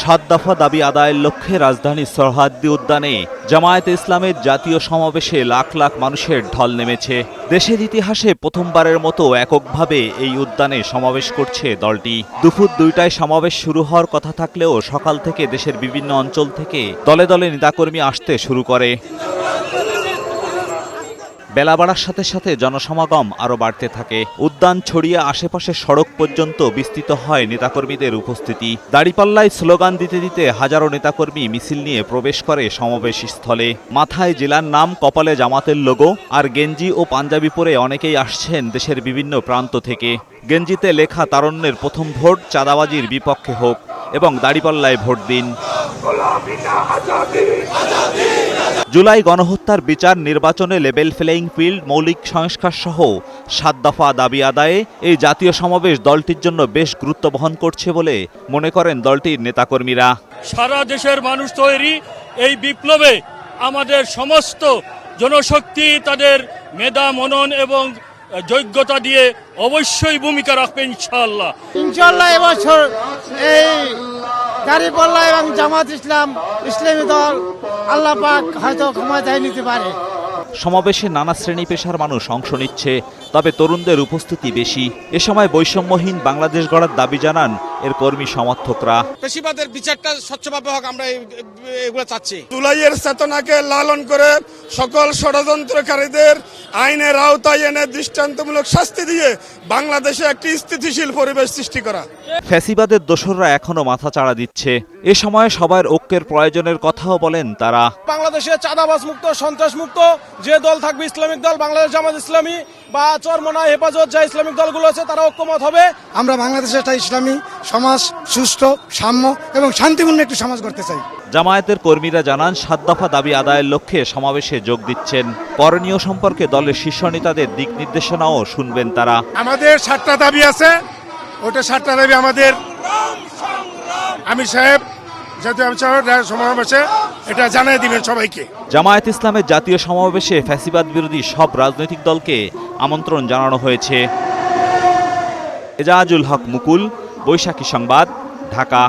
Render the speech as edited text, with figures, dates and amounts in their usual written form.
7 দফা দাবি আদায়ের লক্ষ্যে রাজধানীর সরহাদ্দি উদ্যানে জামায়াতে ইসলামের জাতীয় সমাবেশে লাখ লাখ মানুষের ঢল নেমেছে। দেশের ইতিহাসে প্রথমবারের মতো এককভাবে এই উদ্যানে সমাবেশ করছে দলটি। দুপুর 2টায় সমাবেশ শুরু হওয়ার কথা থাকলেও সকাল থেকে দেশের বিভিন্ন অঞ্চল থেকে দলে দলে নেতাকর্মী আসতে শুরু করে। বেলা বাড়ার সাথে সাথে জনসমাগম আরও বাড়তে থাকে। উদ্যান ছড়িয়ে আশেপাশের সড়ক পর্যন্ত বিস্তৃত হয় নেতাকর্মীদের উপস্থিতি। দাড়িপাল্লায় স্লোগান দিতে দিতে হাজারো নেতাকর্মী মিছিল নিয়ে প্রবেশ করে সমাবেশ স্থলে। মাথায় জেলার নাম, কপালে জামাতের লোগো আর গেঞ্জি ও পাঞ্জাবি পরে অনেকেই আসছেন দেশের বিভিন্ন প্রান্ত থেকে। গেঞ্জিতে লেখা তারুণ্যের প্রথম ভোট চাঁদাবাজির বিপক্ষে হোক এবং দাড়িপাল্লায় ভোট দিন। জুলাই গণহত্যার বিচার, নির্বাচনে লেভেল প্লেইং ফিল্ড, মৌলিক সংস্কার সহ 7 দফা দাবি আদায়ে এই জাতীয় সমাবেশ দলটির জন্য বেশ গুরুত্ব বহন করছে বলে মনে করেন দলটির নেতাকর্মীরা। সারা দেশের মানুষ তৈরি এই বিপ্লবে আমাদের সমস্ত জনশক্তি তাদের মেধা, মনন এবং যোগ্যতা দিয়ে অবশ্যই ভূমিকা রাখবে ইনশাআল্লাহ। এবছর এই দাড়িপাল্লা এবং জামাত ইসলামী দল আল্লাহ পাক হয়তো ক্ষমতায় নিতে পারে। সমাবেশে নানা শ্রেণী পেশার মানুষ অংশ নিচ্ছে, তবে তরুণদের উপস্থিতি বেশি। এ সময় বৈষম্যহীন বাংলাদেশ গড়ার দাবি জানান এর কর্মী সমর্থকরা। পেশিবাদের বিচারটা স্বচ্ছভাবে হোক, আমরা এগুলো চাচ্ছি। জুলাইয়ের চেতনাকে লালন করে সকল ষড়যন্ত্রকারীদের আইনের আওতায় এনে দৃষ্টান্তমূলক শাস্তি দিয়ে বাংলাদেশে একটি স্থিতিশীল পরিবেশ সৃষ্টি করা। ফ্যাসিবাদের দোসররা এখনো মাথা চাড়া দিচ্ছে। এ সময় সবার ঐক্যের প্রয়োজনের কথাও বলেন তারা। বাংলাদেশে চাঁদাবাজ মুক্ত, সন্ত্রাস মুক্ত যে দল থাকবে, ইসলামিক দল, বাংলাদেশ জামাত ইসলামী বা চরমোনাই হেফাজত, যা ইসলামিক দলগুলো আছে তারা ঐক্যমত হবে। আমরা বাংলাদেশে একটা ইসলামী সমাজ, সুষ্ঠু, সাম্য এবং শান্তিপূর্ণ একটি সমাজ করতে চাই। জামায়াতের কর্মীরা জানান 7 দফা দাবি আদায়ের লক্ষ্যে সমাবেশে যোগ দিচ্ছেন। করণীয় সম্পর্কে দলের শীর্ষ নেতাদের দিক নির্দেশনাও শুনবেন তারা। আমাদের 7টা দাবি আছে, ওটা 7টা দাবি আমাদের আমির সাহেব সমাবেশে এটা জানিয়ে দিবেন সবাইকে। জামায়াত ইসলামের জাতীয় সমাবেশে ফ্যাসিবাদ বিরোধী সব রাজনৈতিক দলকে আমন্ত্রণ জানানো হয়েছে। এজাজুল হক মুকুল, বৈশাখী সংবাদ, ঢাকা।